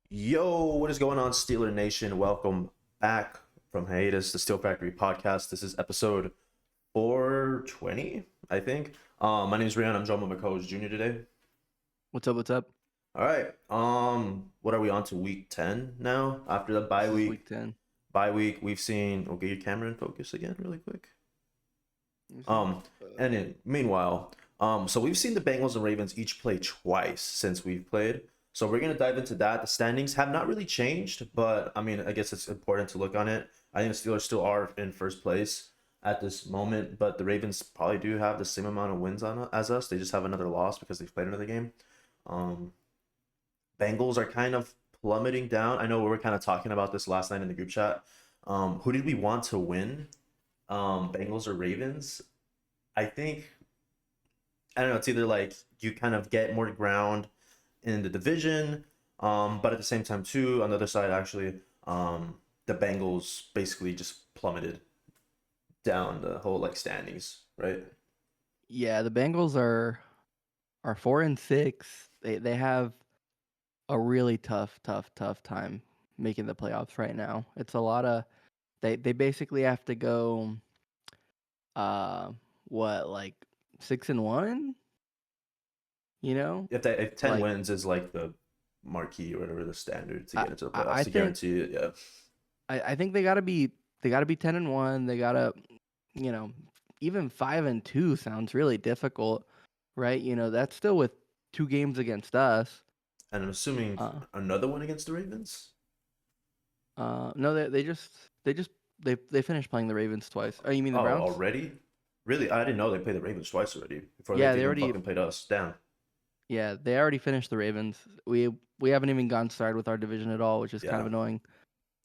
Yo, what is going on, Steeler Nation? Welcome back from hiatus, the Steel Factory podcast. This is episode 420, I think. My name is Rian. I'm joined with my co-host Junior today. What's up? What's up? All right. What are we on to week 10 now? After the bye This is week. week 10. Bye week, we've seen. Okay, your camera in focus again, really quick. Let me see. Um, and then meanwhile, so we've seen the Bengals and Ravens each play twice since we've played. So we're gonna dive into that. The standings have not really changed, but I mean, I guess it's important to look on it. I think the Steelers still are in first place at this moment, but the Ravens probably do have the same amount of wins on as us. They just have another loss because they've played another game. Um, Bengals are kind of plummeting down. I know we were kind of talking about this last night in the group chat. Who did we want to win? Bengals or Ravens? I think I don't know. It's either like you kind of get more ground in the division, but at the same time too, on the other side, actually, the Bengals basically just plummeted down the whole like standings, right? Yeah, the Bengals are 4-6. They have a really tough time making the playoffs right now. It's a lot of they basically have to go uh what like 6-1, you know? If 10 Like wins is like the marquee or whatever the standard to I get into the I playoffs I to think guarantee it, yeah. I think they got to be 10-1. They got to, you know, even 5-2 sounds really difficult, right? That's still with 2 games against us. And I'm assuming Uh, another one against the Ravens. no, they finished playing the Ravens twice. Oh, you mean the Oh, Browns? already? Really? I didn't know they played the Ravens twice already before Yeah, they've they even already, fucking played us. Damn. yeah, they already finished the Ravens. We haven't even gone started with our division at all, which is kind Yeah. of annoying.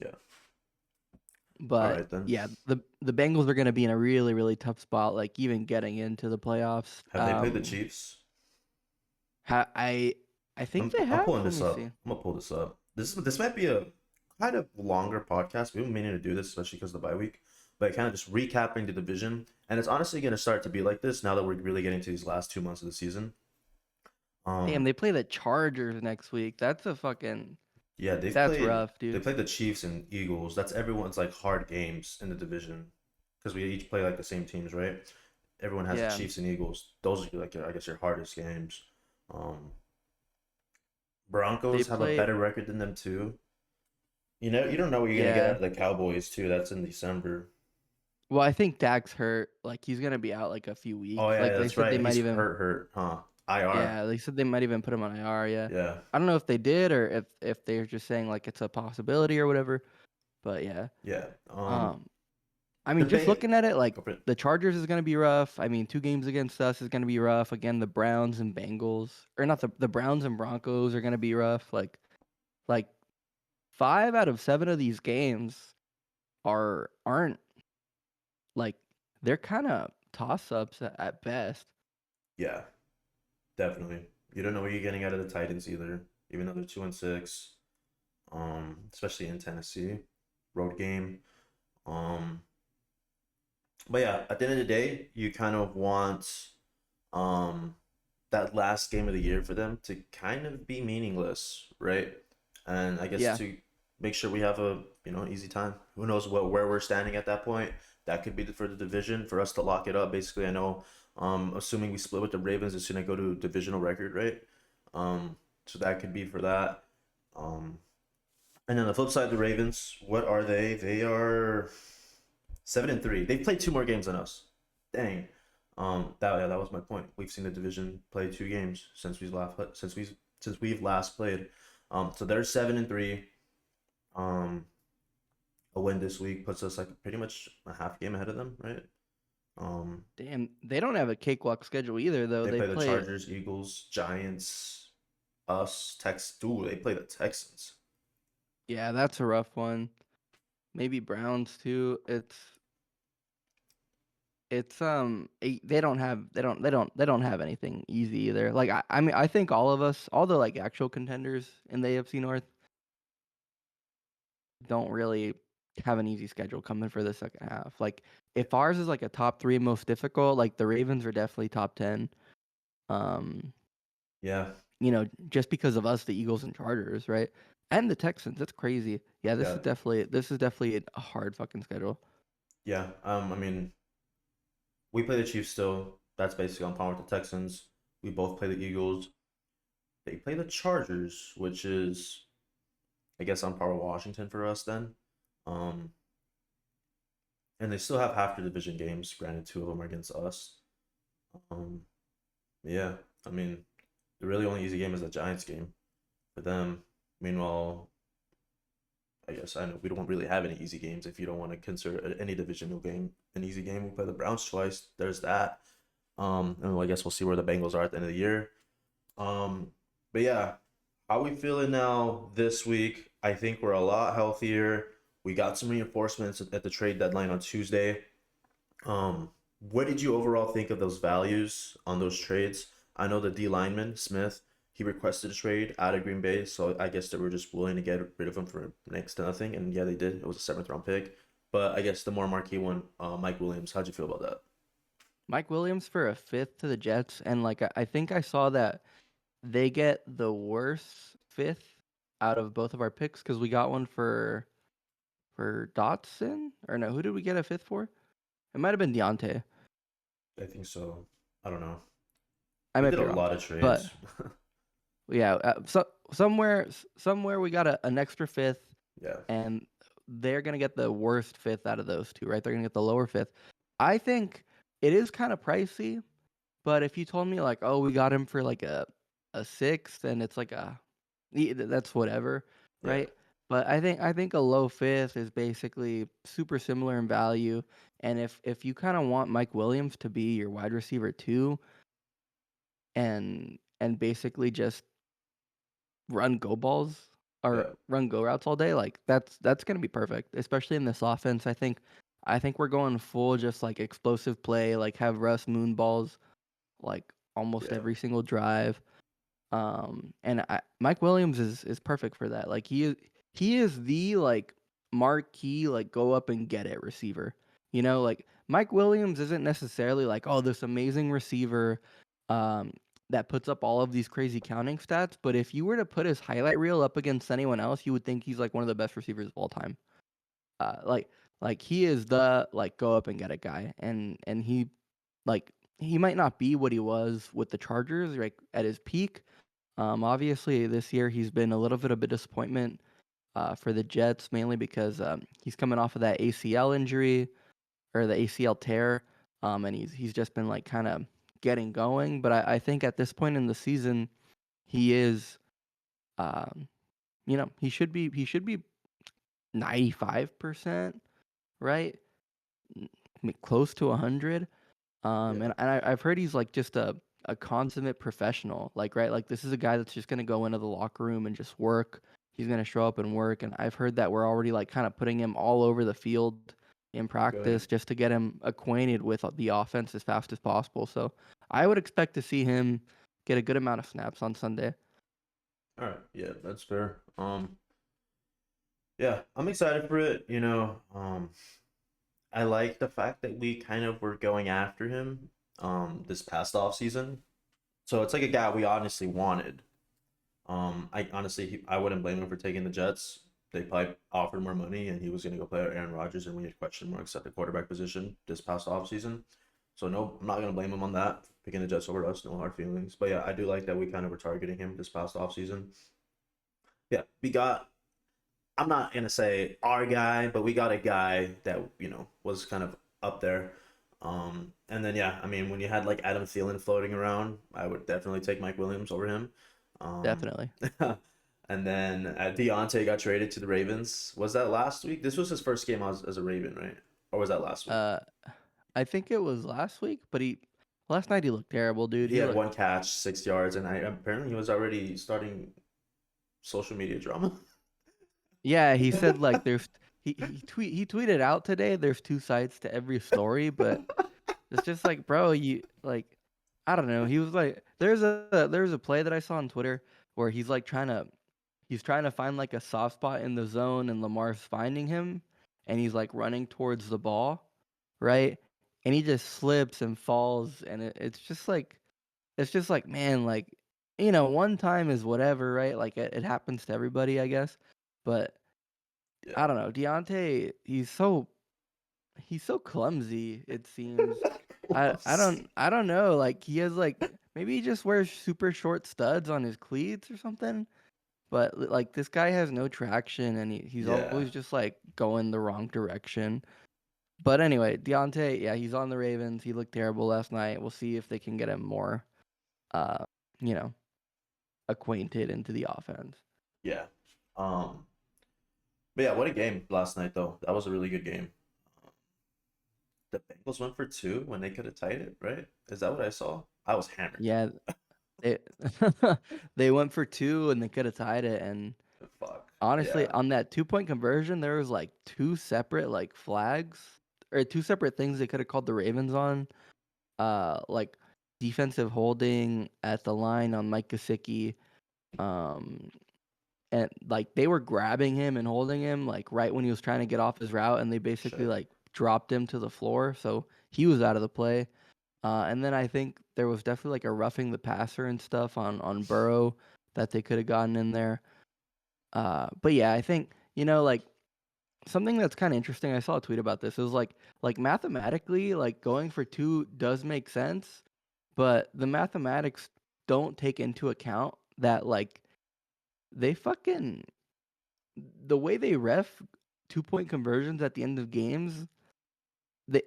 Yeah. All But right then. yeah, the Bengals are going to be in a really tough spot, like even getting into the playoffs. Have they played the Chiefs? I think they I'm have. pulling Let this me up. see. I'm gonna pull this up. This might be a kind of longer podcast. We've been meaning to do this, especially because of the bye week. But kind of just recapping the division, and it's honestly gonna start to be like this now that we're really getting to these last 2 months of the season. Damn, Um, they play the Chargers next week. yeah, That's rough, they dude. played the Chiefs and Eagles. That's everyone's like hard games in the division because we each play like the same teams, right? Everyone has the Yeah, Chiefs and Eagles. Those are like I guess your hardest games. Um, they Broncos have a play. better record than them too. You don't know what you're gonna get out Yeah. of the Cowboys too. That's in December. Well, I think Dak's hurt. Like he's gonna be out like a few Oh weeks. yeah, Like they that's said they right. might He's even. hurt, huh? IR. Yeah, they said they might even put him on IR. Yeah. Yeah, I don't know if they did or if they're just saying like it's a possibility or whatever. But yeah. yeah. Um. I mean, just Debate. looking at it, like Go for it. the Chargers is gonna be rough. I mean, 2 games against us is gonna be rough. Again, the Browns and Bengals, or not the Browns and Broncos are gonna be rough. Like 5 out of 7 of these games aren't like they're kind of toss ups at best. Yeah, definitely. You don't know what you're getting out of the Titans either, even though they're 2-6. Especially in Tennessee, road game. Um, but yeah, at the end of the day, you kind of want um that last game of the year for them to kind of be meaningless, right? And I guess Yeah, to make sure we have a easy time. Who knows where we're standing at that point? That could be for the division for us to lock it up. Basically, I know, assuming we split with the Ravens, it's gonna go to divisional record, right? So that could be for that. Um, and then the flip side, the Ravens, what are they? They are 7-3. They've played two more games than us. Dang. That was my point. We've seen the division play 2 games since we've last played. So they're 7-3. Um, a win this week puts us like pretty much a half game ahead of them, right? Um, damn, they don't have a cakewalk schedule either though. they They play the play Chargers, Eagles, Giants, us, Tex. Ooh, they play the Texans. Yeah, that's a rough one. Maybe Browns too. They don't have anything easy either. Like I mean I think all the like actual contenders in the AFC North don't really have an easy schedule coming for the second half. Like if ours is like a top 3 most difficult, like the Ravens are definitely top 10. Um Yeah. just because of us, the Eagles and Chargers, right? And the Texans. That's crazy. Yeah, this Yeah, is definitely a hard fucking schedule. yeah. I mean, we play the Chiefs still. That's basically on par with the Texans. We both play the Eagles. They play the Chargers, which is, I guess, on par with Washington for us then. Um, and they still have half the division games. Granted, two of them are against us. Um, yeah, I mean, the really only easy game is the Giants game for them. Meanwhile, I guess I know we don't really have any easy games if you don't want to consider any divisional game an easy game. We play the Browns twice. There's that. And I guess we'll see where the Bengals are at the end of the year. Um, but yeah, how we feeling now this week? I think we're a lot healthier. We got some reinforcements at the trade deadline on Tuesday. What did you overall think of those values on those trades? I know the D lineman Smith, he requested a trade out of Green Bay, so I guess they were just willing to get rid of him for next to nothing, and yeah, they did. It was a seventh round pick, but I guess the more marquee one, Mike Williams. How'd you feel about that? Mike Williams for a fifth to the Jets, and like I think I saw that they get the worst fifth out of both of our picks because we got one for Dotson, or no, who did we get a fifth for? It might have been Deontay. I think so. I don't know. I We might did a be wrong, lot of but trades. yeah, somewhere we got an extra fifth, Yeah, and they're gonna get the worst fifth out of those two, right? They're gonna get the lower fifth. I think it is kind of pricey, but if you told me like, oh, we got him for like a sixth, and it's like that's whatever, yeah, right? But I think a low fifth is basically super similar in value. And if you kind of want Mike Williams to be your wide receiver too, and basically just run go balls or yeah, run go routes all day, like that's gonna be perfect, especially in this offense. I think we're going full just like explosive play, like have Russ moon balls like almost yeah, every single drive. And Mike Williams is perfect for that. Like he is the like marquee like go up and get it receiver. Like Mike Williams isn't necessarily like, oh, this amazing receiver um that puts up all of these crazy counting stats, but if you were to put his highlight reel up against anyone else, you would think he's like one of the best receivers of all time. Uh like like he is the like go up and get it guy, and like he might not be what he was with the Chargers like at his peak. Obviously, this year he's been a little bit of a disappointment for the Jets, mainly because he's coming off of that ACL injury or the ACL tear, and he's just been like kind of getting going. But I think at this point in the season, he is, um, he should be 95%, right? Close to 100. yeah. And I've heard he's like just a consummate professional, like, right? Like this is a guy that's just gonna go into the locker room and just work. He's gonna show up and work. And I've heard that we're already like kind of putting him all over the field in Good. practice just to get him acquainted with the offense as fast as possible. So I would expect to see him get a good amount of snaps on Sunday. All right. Yeah, that's fair. Yeah, I'm excited for it. I like the fact that we kind of were going after him this past off season. So it's like a guy we honestly wanted. I honestly I wouldn't blame him for taking the Jets. They probably offered more money and he was gonna go play with Aaron Rodgers and we had question marks at the quarterback position this past off season. So no, I'm not gonna blame him on that. Picking the Jets over us, no hard feelings. But yeah, I do like that we kind of were targeting him this past off season. Yeah, we got I'm not gonna say our guy, but we got a guy that was kind of up there. And then yeah, I mean when you had like Adam Thielen floating around, I would definitely take Mike Williams over him. Um, Definitely. and then Deontay got traded to the Ravens. Was that last week? This was his first game as a Raven, right? Or was that last week? Uh, I think it was last week, but last night he looked terrible, dude. He He had looked one catch, 6 yards, and apparently he was already starting social media drama. Yeah, he said like he tweeted out today there's two sides to every story, but it's just like, bro, you like I don't know. He was like there's a play that I saw on Twitter where he's trying to find like a soft spot in the zone and Lamar's finding him and he's like running towards the ball, right? And he just slips and falls and it's just like man, like one time is whatever, right? Like it happens to everybody, I guess. But Yeah. I don't know. Deontay, he's so clumsy, it seems. I don't know. Like he has maybe he just wears super short studs on his cleats or something. But like this guy has no traction and he's Yeah. always just like going the wrong direction. But anyway, Deontay, yeah, he's on the Ravens. He looked terrible last night. We'll see if they can get him more uh, you know, acquainted into the offense. Yeah. Um. But yeah, what a game last night though. That was a really good game. The Bengals went for two when they could have tied it, right? Is that what I saw? I was hammered. Yeah, they they went for two and they could have tied it. And Fuck. honestly, Yeah. on that 2 point conversion, there was like two separate like flags or two separate things they could have called the Ravens on. Like defensive holding at the line on Mike Gesicki. Um, and like they were grabbing him and holding him like right when he was trying to get off his route, and they basically Shit. like dropped him to the floor, so he was out of the play. And then I think there was definitely like a roughing the passer and stuff on Burrow that they could have gotten in there. But yeah, I think like something that's kind of interesting. I saw a tweet about this. It was like mathematically, like going for two does make sense, but the mathematics don't take into account that like they fucking the way they ref 2 point conversions at the end of games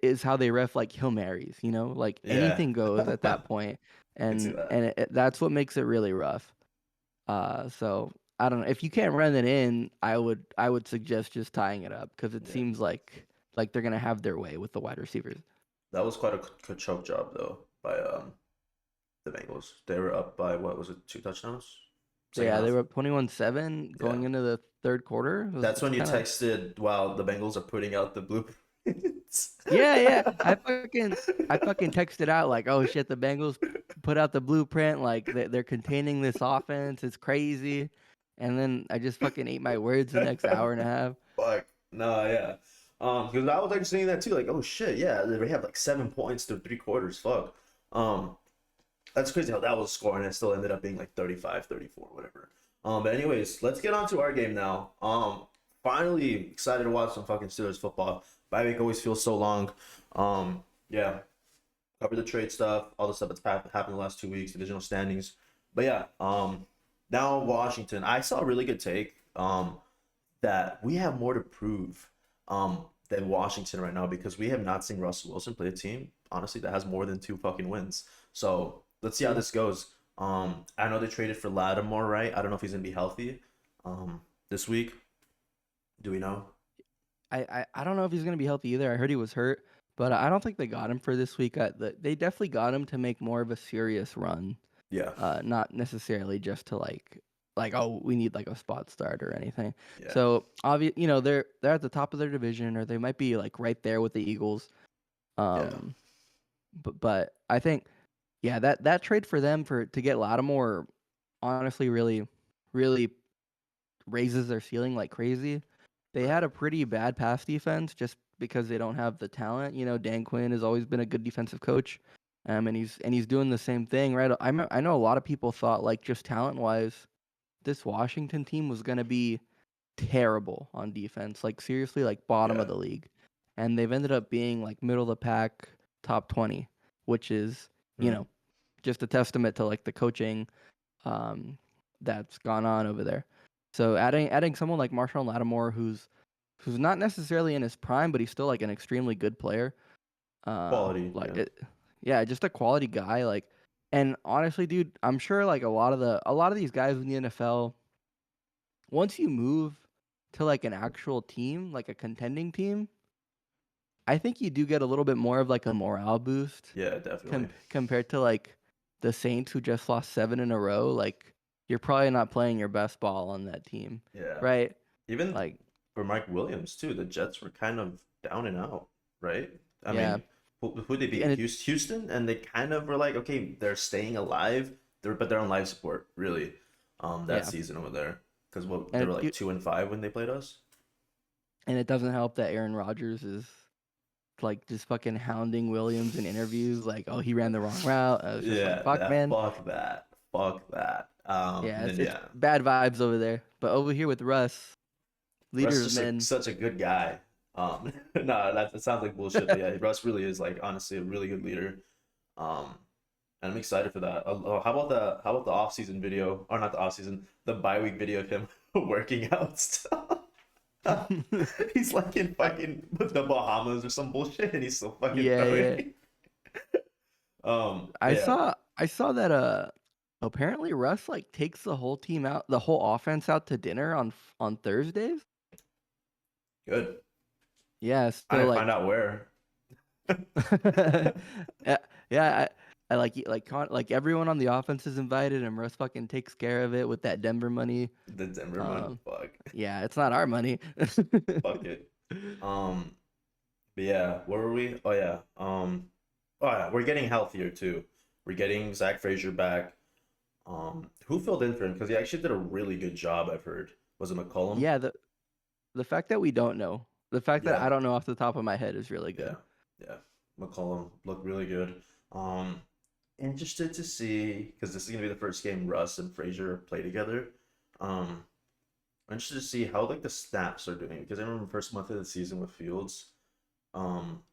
is how they ref like Hail Marys, like Yeah. anything goes at that point, I can see and that. that's what makes it really rough. So I don't know if you can't run it in. I would suggest just tying it up because it Yeah. seems like they're gonna have their way with the wide receivers. That was quite a good choke job though by the Bengals. They were up by what was it, two touchdowns? Second Yeah, they half. were up 21-7 Yeah. going into the third quarter. That's It's when you kind of texted while the Bengals are putting out the blueprints. yeah, yeah. I fucking texted out like, oh shit, the Bengals put out the blueprint. Like they're containing this offense. It's crazy. And then I just fucking ate my words the next hour and a half. Fuck. No, yeah. Because I was like saying that too, like, oh shit, yeah, they have like 7 points through three quarters. Fuck. Um, that's crazy how that was scoring and it still ended up being like 35, 34, whatever. But anyways, let's get on to our game now. Finally excited to watch some fucking Steelers football. Bye week always feels so long. Yeah, cover the trade stuff, all the stuff that's happened the last 2 weeks, divisional standings. But yeah, now Washington. I saw a really good take. That we have more to prove than Washington right now because we have not seen Russell Wilson play a team, honestly, that has more than two fucking wins. So let's see how this goes. I know they traded for Lattimore, right? I don't know if he's gonna be healthy this week. Do we know? I don't know if he's gonna be healthy either. I heard he was hurt, but I don't think they got him for this week. They definitely got him to make more of a serious run. Yeah. Not necessarily just to like oh we need like a spot start or anything. Yeah. So they're at the top of their division or they might be like right there with the Eagles. Yeah. Um, but I think yeah that trade for them to get Lattimore honestly really raises their ceiling like crazy. They Right. had a pretty bad pass defense just because they don't have the talent. Dan Quinn has always been a good defensive coach, and he's doing the same thing, right? I know a lot of people thought like just talent wise, this Washington team was gonna be terrible on defense, like seriously, like bottom of Yeah. the league, and they've ended up being like middle of the pack, top 20, which is Hmm. just a testament to like the coaching um, that's gone on over there. So adding someone like Marshawn Lattimore, who's not necessarily in his prime, but he's still like an extremely good player. Quality. Like Yeah. it, yeah, just a quality guy. Like, and honestly, dude, I'm sure like a lot of these guys in the NFL, once you move to like an actual team, like a contending team, I think you do get a little bit more of like a morale boost Yeah. Definitely. compared to like the Saints who just lost 7 in a row. Like you're probably not playing your best ball on that team, Yeah. right? Even Like for Mike Williams too, the Jets were kind of down and out, right? I yeah, mean, who they beat? and it Houston, and they kind of were like, okay, they're staying alive, but they're on life support, really, that yeah, season over there, because what they and were like 2-5 when they played us. it doesn't help that Aaron Rodgers is like just fucking hounding Williams in interviews, like oh he ran the wrong route. I was just like Yeah, fuck that man, fuck that, fuck that. Yeah, And then it's yeah, bad vibes over there. But over here with Russ, leader Russ of just like men. such a good guy. No, that sounds like bullshit, but yeah, Russ really is like honestly a really good leader. Um, and I'm excited for that. How about the off season video or not the off season, the bye week video of him working out stuff. He's like in I, fucking the Bahamas or some bullshit, and he's still fucking yeah, yeah. throwing. But I yeah, saw I saw that apparently Russ like takes the whole team out, the whole offense out to dinner on Thursdays. good. Yeah, I so didn't find like out where. yeah, yeah, I like everyone on the offense is invited and Russ fucking takes care of it with that Denver money. The Denver money, Um fuck, yeah, it's not our money. fuck it. Um, but yeah, where were we? Oh yeah, oh yeah, we're getting healthier too. We're getting Zach Frazier back. Who filled in for him? Because he actually did a really good job. I've heard. Was it McCollum? Yeah, the fact that we don't know, the fact that Yeah, I don't know off the top of my head is really yeah, good. yeah. McCollum looked really good. Um, Interested to see because this is gonna be the first game Russ and Frazier play together. Um, I'm interested to see how like the snaps are doing because I remember the first month of the season with Fields, um,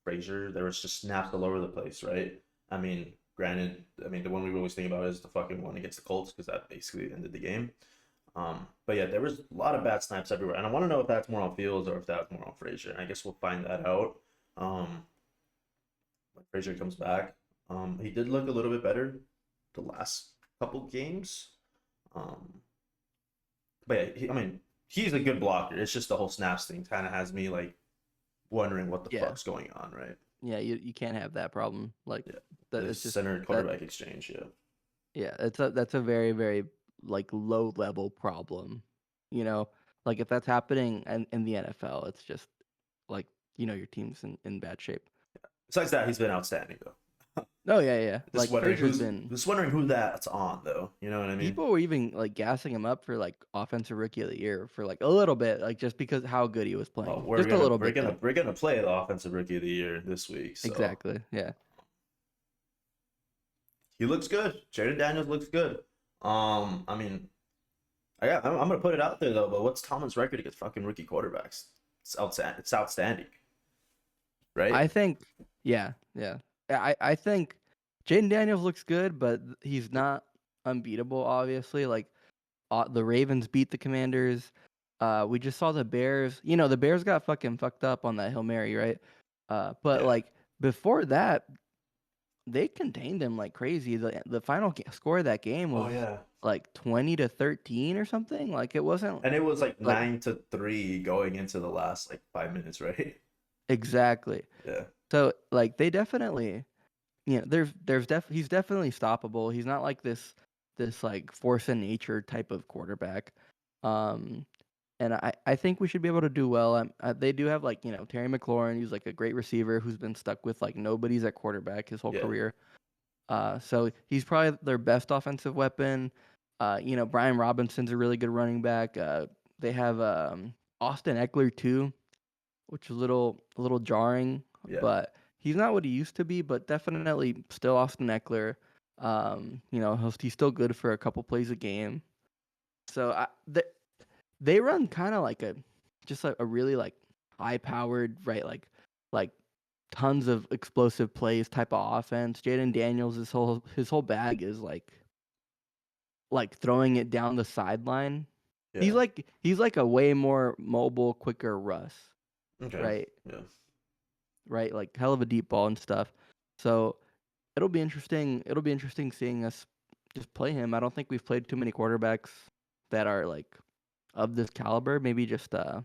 Frazier, there was just snaps all over the place, right? I mean, granted, I mean the one we always think about is the fucking one against the Colts because that basically ended the game. But yeah, there was a lot of bad snaps everywhere, and I want to know if that's more on Fields or if that's more on Frazier. And I guess we'll find that out um, when Frazier comes back. He did look a little bit better the last couple games. Um, but yeah, I mean, he's a good blocker. It's just the whole snaps thing kind of has me like wondering what the Yeah. fuck's going on, right? Yeah, you can't have that problem. Like Yeah, that the it's just center that quarterback exchange. Yeah, yeah, that's a very, very like low level problem. You know, like if that's happening in the NFL, it's just like, your team's in bad shape. besides that, he's been outstanding though. Oh yeah, yeah. Just Like wondering Frazier's who's been just wondering who that's on though. You know what I mean? people were even like gassing him up for like offensive rookie of the year for like a little bit, like just because how good he was Well, playing. we're Just a gonna little we're bit gonna though. we're gonna play the offensive rookie of the year this week. So Exactly. Yeah. he looks good. Jaden Daniels looks good. I mean, I'm gonna put it out there though. But what's Tomlin's record against fucking rookie quarterbacks? It's outstanding. It's outstanding, right? I think, yeah, yeah. I think Jaden Daniels looks good, but he's not unbeatable. Obviously, like the Ravens beat the Commanders. We just saw the Bears. The Bears got fucking fucked up on that Hail Mary, right? But Yeah. like before that, they contained him like crazy. The final score of that game Oh was yeah. like 20-13 or something. Like it wasn't And it was like like 9-3 going into the last like 5 minutes, right? exactly. Yeah. So like they definitely. He's definitely stoppable. He's not like this like force of nature type of quarterback. Um, and I think we should be able to do well. They do have like Terry McLaurin, who's like a great receiver who's been stuck with like nobody's at quarterback his whole Yeah. career. So he's probably their best offensive weapon. Brian Robinson's a really good running back. They have Austin Eckler too, which is a little jarring, Yeah. but he's not what he used to be, but definitely still Austin Eckler. He's still good for a couple plays a game. So they run kind of like just like a really like high powered, right? Like tons of explosive plays type of offense. Jaden Daniels, his whole bag is like throwing it down the sideline. He's Yeah. like he's like a way more mobile, quicker Russ, Okay. right? Yeah. Right? Like hell of a deep ball and stuff. So it'll be interesting. It'll be interesting seeing us just play him. I don't think we've played too many quarterbacks that are like of this caliber. Maybe just Let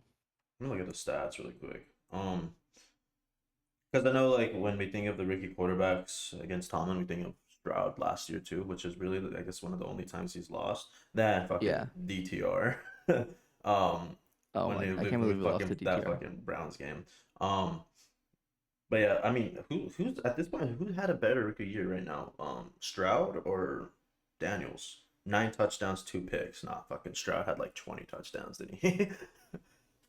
me look at the stats really quick. Because I know like when we think of the rookie quarterbacks against Tomlin, we think of Stroud last year too, which is really I guess one of the only times he's lost. That yeah. fucking DTR. Oh When my! they I lose can't believe we lost to fucking that DTR. fucking Browns game. Um, but yeah, I mean, who's at this point who had a better rookie year right now? Stroud or Daniels? 9 touchdowns, 2 picks. Nah, fucking Stroud had like 20 touchdowns, didn't he?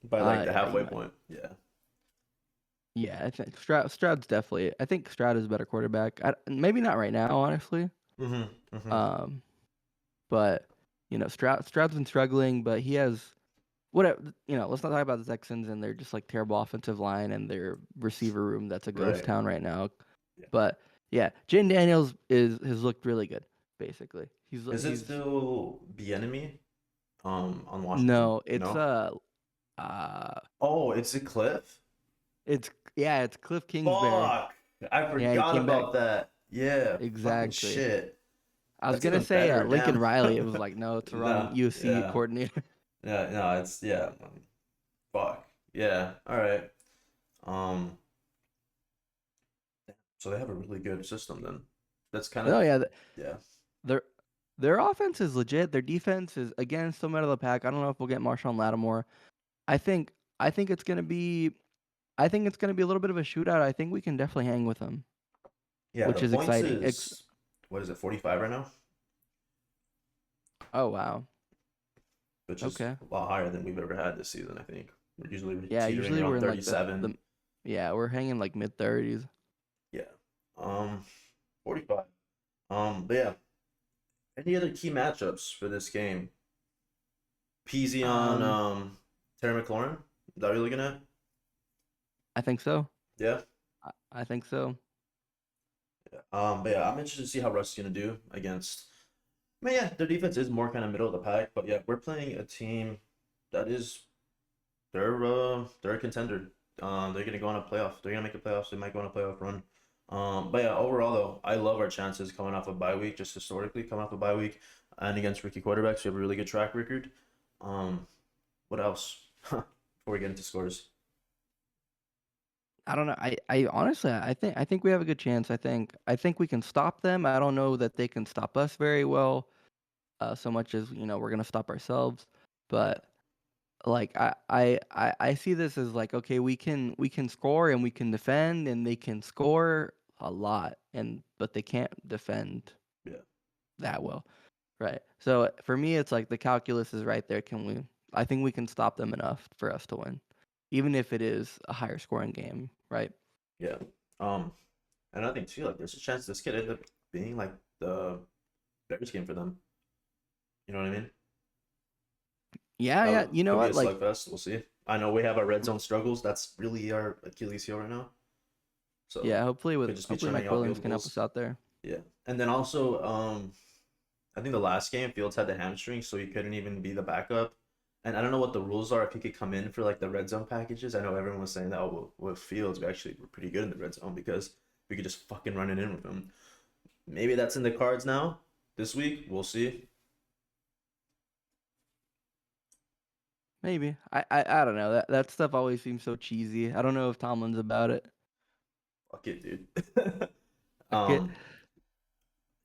By like the Yeah, you halfway might. point. Yeah. Yeah, I think Stroud's definitely. I think Stroud is a better quarterback. Maybe not right now, honestly. Mm-hmm. Mm-hmm. Um, but Stroud's been struggling, but he has whatever. Let's not talk about the Texans and their just like terrible offensive line and their receiver room that's a ghost Right. town right now. Yeah. But yeah, Jaden Daniels has looked really good. Basically, Is it he's still Bieniemy on Washington? no, it's No. uh, Oh, it's a Cliff. it's Cliff Kingsbury. Fuck! I Yeah, he forgot came back about that. Yeah, fucking exactly. shit. I was That's gonna even say better. Lincoln Damn. Riley. It was like, no, it's the wrong No, USC yeah, coordinator. yeah, no, it's yeah. Fuck. Yeah. All right. Um. So they have a really good system then. That's kind No, of yeah, yeah. their their offense is legit. Their defense is again still middle of the pack. I don't know if we'll get Marshawn Lattimore. I think I think it's gonna be I think it's gonna be a little bit of a shootout. I think we can definitely hang with them, Yeah, the which is points exciting. is what is it, 45 right now? Oh wow. Which is Okay. a lot higher than we've ever had this season, I think. We're usually Yeah, teetering usually we're around in like the 37. yeah, we're hanging like mid 30s. Yeah. Um 45. But yeah, any other key matchups for this game? Peasy on Um, Terry McLaurin? Is that what you're looking at? I think so. Yeah. I think so. But yeah, I'm interested to see how Russ is gonna do against. I mean, yeah, their defense is more kind of middle of the pack, but yeah, we're playing a team that is they're a contender. They're gonna go on a playoff. They're gonna make the playoffs. They might go on a playoff run. But yeah, overall though, I love our chances coming off a bye week. Just historically, coming off a bye week, and against rookie quarterbacks, we have a really good track record. Um, what else? Before we get into scores, I don't know. I honestly I think we have a good chance. I think we can stop them. I don't know that they can stop us very well, so much as we're gonna stop ourselves. yeah, But like I see this as like okay, we can score and we can defend and they can score a lot and but they can't defend yeah, that well, right? So for me, it's like the calculus is right there. Can we? I think we can stop them enough for us to win, even if it is a higher scoring game, right? yeah. Um, and I think too, like, there's a chance this could end up being like the Bears game for them. You know what I mean? Yeah, yeah. You know Could be a what? Like, slugfest. We'll see. I know we have our red zone struggles. That's really our Achilles heel right now. So yeah. Hopefully could just be hopefully churning Mike out Williams field can help us goals. out there. Yeah, and then also, I think the last game Fields had the hamstring, so he couldn't even be the backup. And I don't know what the rules are if he could come in for like the red zone packages. I know everyone was saying that with Fields, we actually were pretty good in the red zone because we could just fucking run it in with him. Maybe that's in the cards now. This week, we'll see. Maybe. I don't know. That stuff always seems so cheesy. I don't know if Tomlin's about it. Fuck it, dude. Fuck it. um,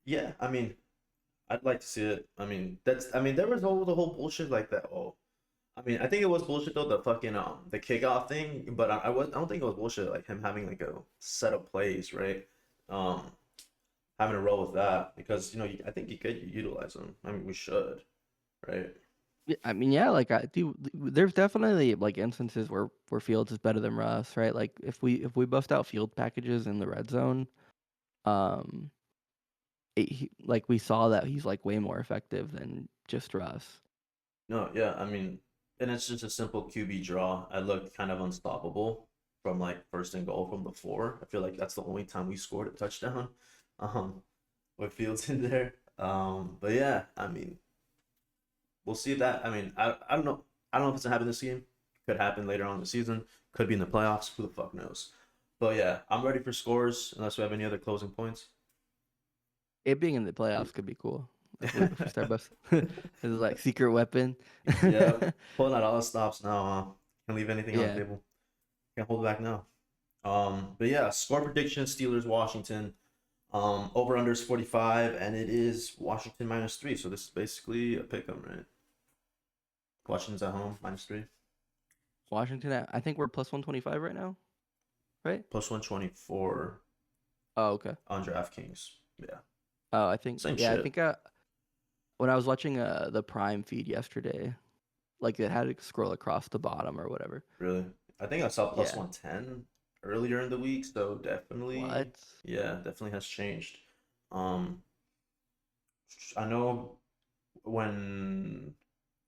yeah, I mean, I'd like to see it. I mean, that's. I mean, there was all the whole bullshit like that. Oh, I mean, I think it was bullshit though. The fucking the kickoff thing, but I don't think it was bullshit. Like him having like a set of plays, right? Um, having to roll with that because I think you could utilize them. I mean, we should, right? Yeah, I mean, yeah, like I do. There's definitely like instances where Fields is better than Russ, right? Like if we bust out field packages in the red zone, um, like we saw that he's like way more effective than just Russ. No, yeah, I mean, and it's just a simple QB draw. I looked kind of unstoppable from like first and goal from the 4. I feel like that's the only time we scored a touchdown. Um, with Fields in there. But yeah, I mean, we'll see that. I mean, I don't know. I don't know if it's gonna happen this game. Could happen later on in the season. Could be in the playoffs. Who the fuck knows? But yeah, I'm ready for scores. Unless we have any other closing points. It being in the playoffs could be cool if we start busting. It's like secret weapon. Yeah, pulling out all the stops now. Can't leave anything on the Yeah, table. Can't hold it back now. But yeah, score prediction: Steelers, Washington. Over under is 45, and it is Washington -3. So this is basically a pick 'em, right? Washington's at home -3, Washington. I think we're plus 125 right now, right? +124 Oh, okay. on DraftKings. Yeah, Oh, I think same yeah. I shit. think when I was watching the Prime feed yesterday, like it had to scroll across the bottom or whatever. Really, I think I saw plus Yeah. 110 earlier in the week. So definitely, What? yeah, definitely has changed. Um, I know. when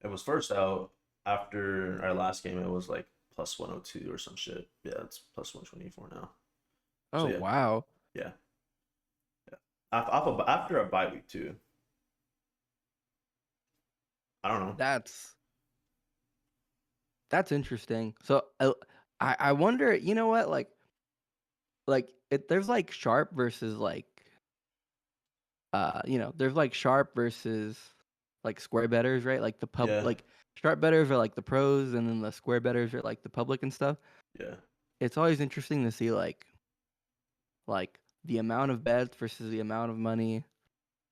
it was first out after our last game, it was like plus 102 or some shit. Yeah, it's plus 124 now. So Oh yeah, wow, yeah, yeah. After a bye week too. I don't know. that's interesting. So I wonder, you know what, there's like sharp versus like there's like sharp versus like square betters, right? Like Yeah, like sharp betters are like the pros, and then the square betters are like the public and stuff. yeah. It's always interesting to see like the amount of bets versus the amount of money,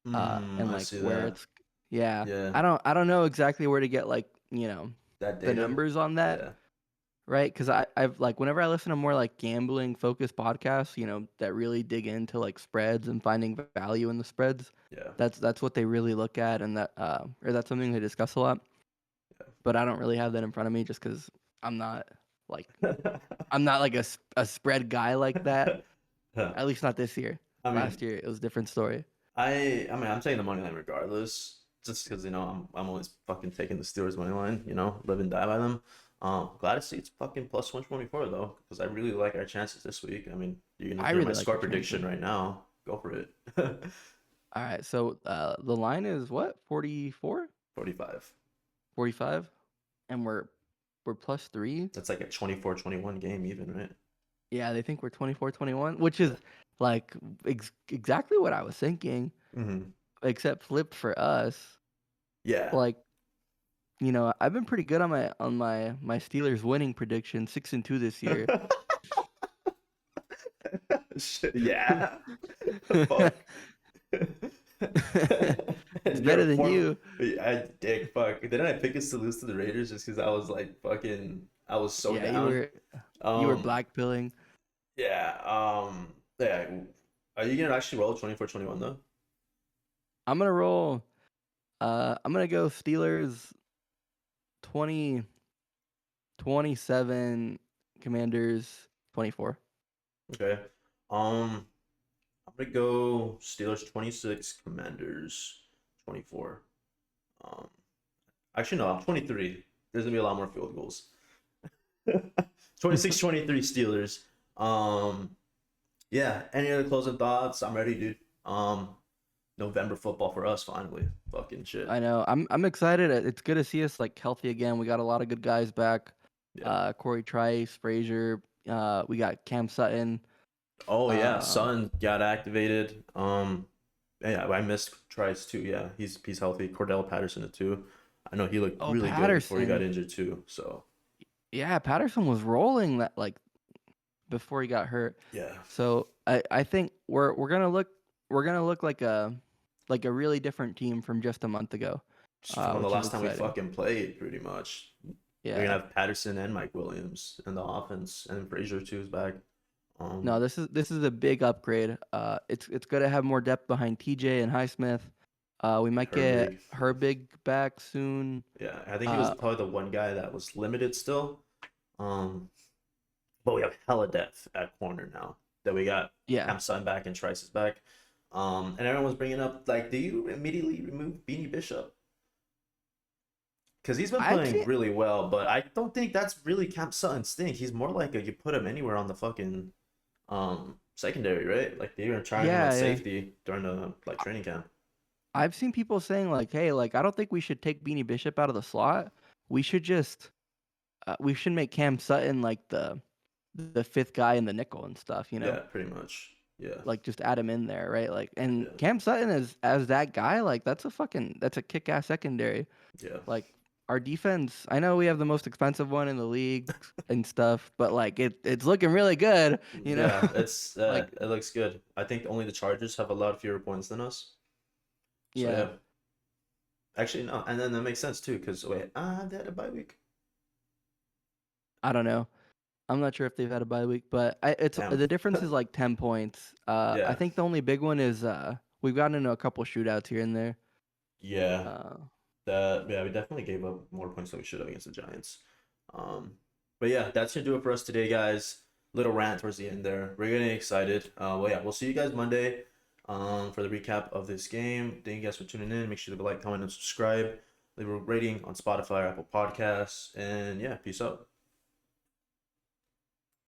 and I like see where that. it's, yeah. Yeah, I don't know exactly where to get like that the data. numbers on that, Yeah, right? Because I've like whenever I listen to more like gambling focused podcasts, that really dig into like spreads and finding value in the spreads. yeah. That's what they really look at, and or that's something they discuss a lot. But I don't really have that in front of me just because I'm not like I'm not like a spread guy like that. At least not this year. I Last mean, year it was a different story. I mean, I'm taking the money line regardless, just because I'm always fucking taking the Steelers money line. Live and die by them. Glad to see it's fucking plus 124 though, because I really like our chances this week. I mean, you're gonna I hear my really like score your prediction chances. right now. Go for it. All right, so the line is what, 44, 45. 45, and we're plus 3. That's like a 24-21 game even, right? Yeah, they think we're 24-21, which Yeah. is like exactly what I was thinking, Hmm. except flipped for us. Yeah. Like, I've been pretty good on my Steelers winning prediction, 6-2 this year. Shit, yeah. Fuck. It's You're better a than former. you. I dick fuck. Didn't I pick us to lose to the Raiders just because I was like fucking. I was so Yeah, down. you were Um. blackpilling. Yeah. Yeah. Are you gonna actually roll 24-21 though? I'm gonna roll. I'm gonna go Steelers 20, 27, Commanders 24. Okay. I'm gonna go Steelers 26, Commanders 24. Um. Actually, no. I'm 23. There's gonna be a lot more field goals. 26-23 Steelers. Um. Yeah. Any other closing thoughts? I'm ready, dude. November football for us finally. Fucking shit. I know. I'm excited. It's good to see us like healthy again. We got a lot of good guys back. Yeah. Corey Trice, Frazier. We got Cam Sutton. Oh yeah, Uh, Sun got activated. Yeah, I missed Trice too. Yeah, he's healthy. Cordell Patterson too. I know he looked oh, really good before he got Patterson. injured too. So Yeah, Patterson was rolling that like before he got hurt. yeah, So I think we're gonna look like a really different team from just a month ago, from the which is last time we exciting. fucking played, pretty much. We're Yeah. gonna have Patterson and Mike Williams in the offense, and then Frazier too is back. No, Um, this is a big upgrade. It's good to have more depth behind TJ and Highsmith. We might get Herbig. Herbig back soon. Yeah, I think he was Uh, probably the one guy that was limited still. Um, but we have hella depth at corner now that we got yeah. Cam Sun back and Trice is back. And everyone was bringing up like, do you immediately remove Beanie Bishop? Because he's been I playing actually really well, but I don't think that's really Cam Sutton's thing. He's more like you put him anywhere on the fucking secondary, right? Like they were trying him at yeah, yeah. safety during the like training camp. I've seen people saying like, hey, like I don't think we should take Beanie Bishop out of the slot. We should just we should make Cam Sutton like the fifth guy in the nickel and stuff, Yeah, pretty much. Yeah, like just add him in there, right? Like, and yeah, Cam Sutton is as that guy, like that's a kick ass secondary. yeah. Like our defense, I know we have the most expensive one in the league and stuff, but like it's looking really good, you know? Yeah, it's Like, it looks good. I think only the Chargers have a lot fewer points than us. So yeah, yeah, actually no, and then that makes sense too. Cause wait, they had a bye week. I don't know. I'm not sure if they've had a bye week, but it's Damn. the difference is like 10 points. I Yeah, think the only big one is we've gotten into a couple shootouts here and there. yeah. Uh, That yeah, we definitely gave up more points than we should have against the Giants. Um, but yeah, that's gonna do it for us today, guys. Little rant towards the end there. We're getting excited. Well, yeah, we'll see you guys Monday. for the recap of this game. Thank you guys for tuning in. Make sure to like, comment, and subscribe. Leave a rating on Spotify or Apple Podcasts. And yeah, peace out.